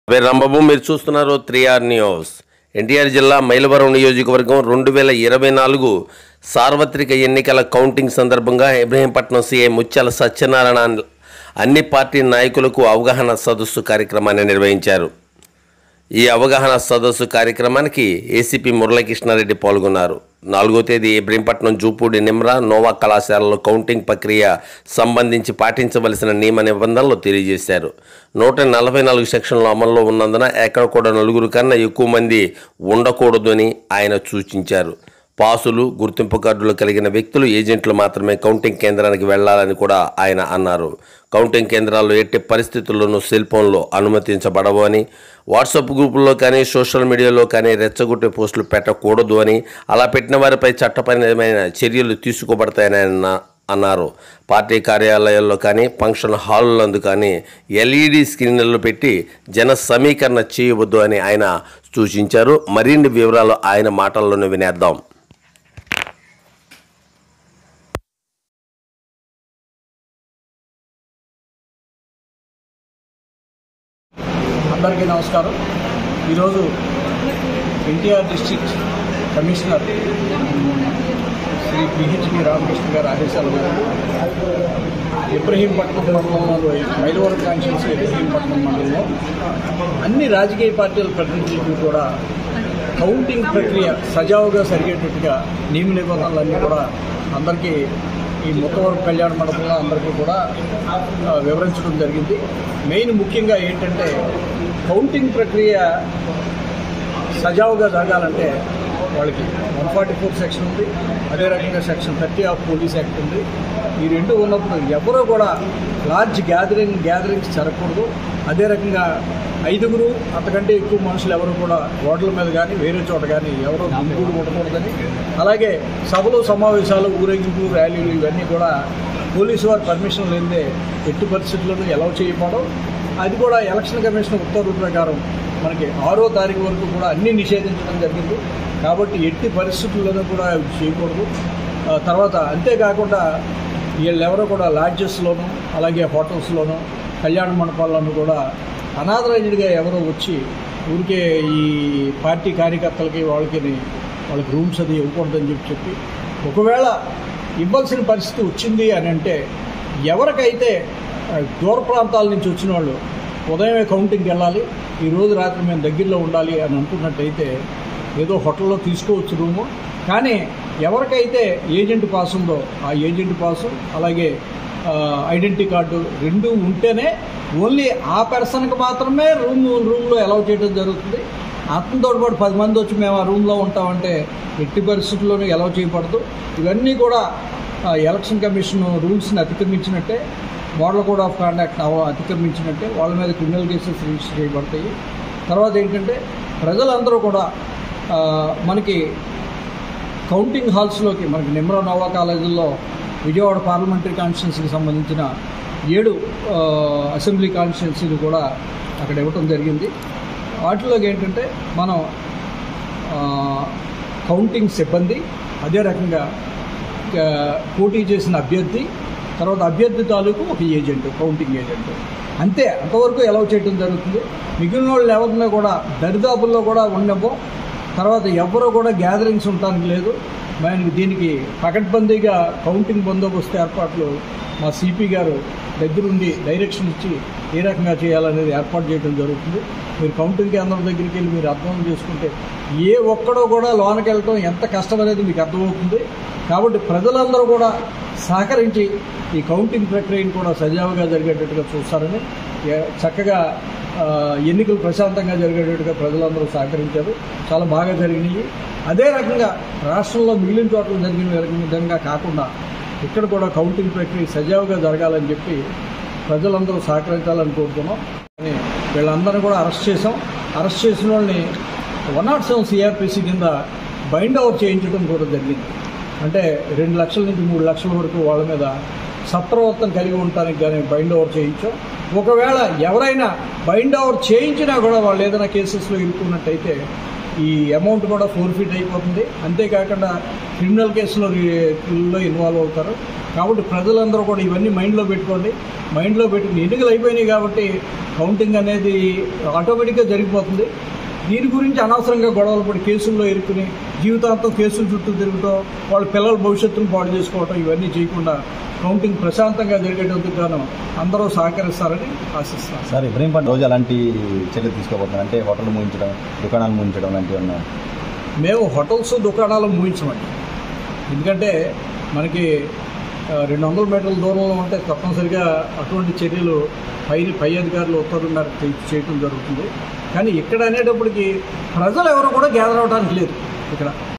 రంబాబు మీరు చూస్తున్నారు 3R news. NTR జిల్లా మైలవరం నియోజకవర్గం 2024 సార్వత్రిక ఎన్నికల కౌంటింగ్ సందర్భంగా ఇబ్రహీంపట్నం సీఐ ముత్యాల సత్యనారాయణ అన్ని పార్టీ నాయకులకు అవగాహన సదస్సు కార్యక్రమాన్ని నిర్వహించారు. ఈ అవగాహన సదస్సు కార్యక్రమానికి ఏసీపీ మురళీకృష్ణారెడ్డి పాల్గొన్నారు. 4వ తేదీ ఇబ్రహీంపట్నం జూపూడి నిమ్రా నోవా కళాశాలలో కౌంటింగ్ ప్రక్రియ సంబంధించి పాటించవలసిన నియమ నిబంధనలు తెలియజేశారు. 144 సెక్షన్లు అమల్లో ఉన్నందున ఎక్కడ కూడా నలుగురు కన్నా ఎక్కువ మంది ఉండకూడదని ఆయన సూచించారు. పాసులు, గుర్తింపు కార్డులు కలిగిన వ్యక్తులు, ఏజెంట్లు మాత్రమే కౌంటింగ్ కేంద్రానికి వెళ్లాలని కూడా ఆయన అన్నారు. కౌంటింగ్ కేంద్రాల్లో ఎట్టి పరిస్థితుల్లోనూ సెల్ ఫోన్లు అనుమతించబడవు అని, వాట్సాప్ గ్రూపుల్లో కానీ సోషల్ మీడియాలో కానీ రెచ్చగొట్టే పోస్టులు పెట్టకూడదు అని, అలా పెట్టిన వారిపై చట్టపరమైన చర్యలు తీసుకోబడతాయని అన్నారు. పార్టీ కార్యాలయాల్లో కానీ ఫంక్షన్ హాల్లందు కానీ LED స్క్రీన్లు పెట్టి జన సమీకరణ చేయవద్దు అని ఆయన సూచించారు. మరిన్ని వివరాలు ఆయన మాటల్లోనే వినేద్దాం. అందరికీ నమస్కారం. ఈరోజు NTR district commissioner Shri PHP Ramakrishna గారి ఆదేశాల మేరకు ఇబ్రహీంపట్నం మండలంలో మైలవరం కాన్స్టిట్యున్సీ ఇబ్రహీంపట్నం మండలంలో అన్ని రాజకీయ పార్టీల ప్రతినిధులకు కూడా కౌంటింగ్ ప్రక్రియ సజావుగా జరిగేటట్టుగా నియమ నిబంధనలన్నీ కూడా అందరికీ ఈ ముత్తవరం కళ్యాణ మండపంలో అందరికీ కూడా వివరించడం జరిగింది. మెయిన్ ముఖ్యంగా ఏంటంటే కౌంటింగ్ ప్రక్రియ సజావుగా జరగాలంటే వాళ్ళకి 144 సెక్షన్ ఉంది, అదే రకంగా సెక్షన్ 30 ఆఫ్ పోలీస్ యాక్ట్ ఉంది. ఈ రెండు ఉన్నప్పుడు ఎవరో కూడా లార్జ్ గ్యాదరింగ్స్ జరగకూడదు. అదే రకంగా 5గురు అంతకంటే ఎక్కువ మనుషులు ఎవరు కూడా రోడ్ల మీద కానీ వేరే చోట కానీ ఎవరో గుంపులు ఉండకూడదని, అలాగే సభలు, సమావేశాలు, ఊరేగింపు, ర్యాలీలు ఇవన్నీ కూడా పోలీసు వారి పర్మిషన్ లేనిదే ఎట్టి పరిస్థితుల్లోనూ అలౌ చేయకపోవడం, అది కూడా ఎలక్షన్ కమిషన్ ఉత్తర్వుల ప్రకారం మనకి 6వ తారీఖు వరకు కూడా అన్నీ నిషేధించడం జరిగింది. కాబట్టి ఎట్టి పరిస్థితుల్లోనూ కూడా చేయకూడదు. తర్వాత అంతేకాకుండా వీళ్ళెవరో కూడా లాడ్జెస్లోనూ అలాగే హోటల్స్లోనూ కళ్యాణ మండపాల్లోనూ కూడా అనాథరైజ్డ్గా ఎవరో వచ్చి ఊరికే ఈ పార్టీ కార్యకర్తలకి వాళ్ళకి రూమ్స్ అది ఇవ్వకూడదని చెప్పి ఒకవేళ ఇవ్వాల్సిన పరిస్థితి వచ్చింది అని అంటే ఎవరికైతే దూర ప్రాంతాల నుంచి వచ్చిన వాళ్ళు ఉదయమే కౌంటింగ్కి వెళ్ళాలి, ఈరోజు రాత్రి మేము దగ్గరలో ఉండాలి అని అనుకున్నట్టయితే ఏదో హోటల్లో తీసుకోవచ్చు రూము. కానీ ఎవరికైతే ఏజెంట్ పాస్ ఉందో ఆ ఏజెంట్ పాసు అలాగే ఐడెంటిటీ కార్డు రెండు ఉంటేనే ఓన్లీ ఆ పర్సన్కి మాత్రమే రూమ్లో అలౌ చేయడం జరుగుతుంది. అతనితో పాటు 10 మంది వచ్చి మేము ఆ రూమ్లో ఉంటామంటే ఎట్టి పరిస్థితుల్లోనూ అలౌ చేయబడదు. ఇవన్నీ కూడా ఎలక్షన్ కమిషన్ రూల్స్ని అతిక్రమించినట్టే, మోడల్ కోడ్ ఆఫ్ కాండక్ట్ అతిక్రమించినట్టే, వాళ్ళ మీద క్రిమినల్ కేసెస్ రిజిస్టర్ చేయబడతాయి. తర్వాత ఏంటంటే ప్రజలందరూ కూడా మనకి కౌంటింగ్ హాల్స్లోకి మనకి నిమ్రా నోవా కాలేజీల్లో విజయవాడ పార్లమెంటరీ కాన్స్టిట్యున్సీకి సంబంధించిన 7 అసెంబ్లీ కాన్స్టిట్యున్సీలు కూడా అక్కడ ఇవ్వటం జరిగింది. వాటిలోకి ఏంటంటే మనం కౌంటింగ్ సిబ్బంది, అదే రకంగా పోటీ చేసిన అభ్యర్థి, తర్వాత అభ్యర్థి తాలూకు ఒక ఏజెంట్, కౌంటింగ్ ఏజెంట్, అంతే అంతవరకు అలౌ చేయడం జరుగుతుంది. మిగిలిన వాళ్ళు ఎవరినో కూడా దరిదాపుల్లో కూడా ఉండము. తర్వాత ఎవరో కూడా గ్యాదరింగ్స్ ఉండటానికి లేదు. మనకి దీనికి పకడ్బందీగా కౌంటింగ్ బందోబస్తు ఏర్పాట్లు మా సిపి గారు దగ్గరుండి డైరెక్షన్ ఇచ్చి ఏ రకంగా చేయాలనేది ఏర్పాటు చేయడం జరుగుతుంది. మీరు కౌంటింగ్ కేంద్రం దగ్గరికి వెళ్ళి మీరు అర్థం చేసుకుంటే ఏ ఒక్కడో కూడా లోనకి వెళ్ళటం ఎంత కష్టం అనేది మీకు అర్థమవుతుంది. కాబట్టి ప్రజలందరూ కూడా సహకరించి ఈ కౌంటింగ్ ప్రక్రియను కూడా సజావుగా జరిగేటట్టుగా చూస్తారని, చక్కగా ఎన్నికలు ప్రశాంతంగా జరిగేటట్టుగా ప్రజలందరూ సహకరించారు. చాలా బాగా జరిగినాయి. అదే రకంగా రాష్ట్రంలో మిగిలిన చోట్ల జరిగిన విధంగా కాకుండా ఇక్కడ కూడా కౌంటింగ్ ప్రక్రియ సజావుగా జరగాలని చెప్పి ప్రజలందరూ సహకరించాలని కోరుతున్నాం. కానీ వీళ్ళందరినీ కూడా అరెస్ట్ చేసాం. అరెస్ట్ చేసిన వాళ్ళని 107 CRPC కింద బైండ్ ఓవర్ చేయించడం కూడా జరిగింది. అంటే 2 లక్షల నుంచి 3 లక్షల వరకు వాళ్ళ మీద సత్ప్రవర్తన కలిగి ఉండటానికి కానీ బైండ్ ఓవర్ చేయించాం. ఒకవేళ ఎవరైనా బైండ్ ఓవర్ చేయించినా కూడా వాళ్ళు ఏదైనా కేసెస్లో ఇరుక్కున్నట్టయితే ఈ అమౌంట్ కూడా ఫోర్ఫిట్ అయిపోతుంది. అంతేకాకుండా క్రిమినల్ కేసులో ఇన్వాల్వ్ అవుతారు. కాబట్టి ప్రజలందరూ కూడా ఇవన్నీ మైండ్లో పెట్టుకోండి. మైండ్లో పెట్టుకుని ఎన్నికలు అయిపోయినాయి కాబట్టి కౌంటింగ్ అనేది ఆటోమేటిక్గా జరిగిపోతుంది. దీని గురించి అనవసరంగా గొడవలు పడి కేసుల్లో ఇరుక్కుని జీవితాంతం కేసుల చుట్టూ తిరుగుతాం, వాళ్ళ పిల్లల భవిష్యత్తును పాడు చేసుకోవటం ఇవన్నీ చేయకుండా కౌంటింగ్ ప్రశాంతంగా జరిగేటందుకు గాను అందరూ సహకరిస్తారని ఆశిస్తాను. సార్, ఇబ్రహీంపట్నం రోజు అలాంటి చర్యలు తీసుకోబోతున్నారు అంటే హోటల్ మూయించడం, దుకాణాలు మూయించడం లాంటివి ఉన్నాయి. మేము హోటల్స్ దుకాణాలు మూయించమండి. ఎందుకంటే మనకి 200 మీటర్ల దూరంలో ఉంటే తప్పనిసరిగా అటువంటి చర్యలు పై అధికారులు ఉత్తర్వుల మేరకు చేయడం జరుగుతుంది. కానీ ఇక్కడ అనేటప్పటికి ప్రజలు ఎవరు కూడా గ్యాదర్ అవడానికి లేదు ఇక్కడ.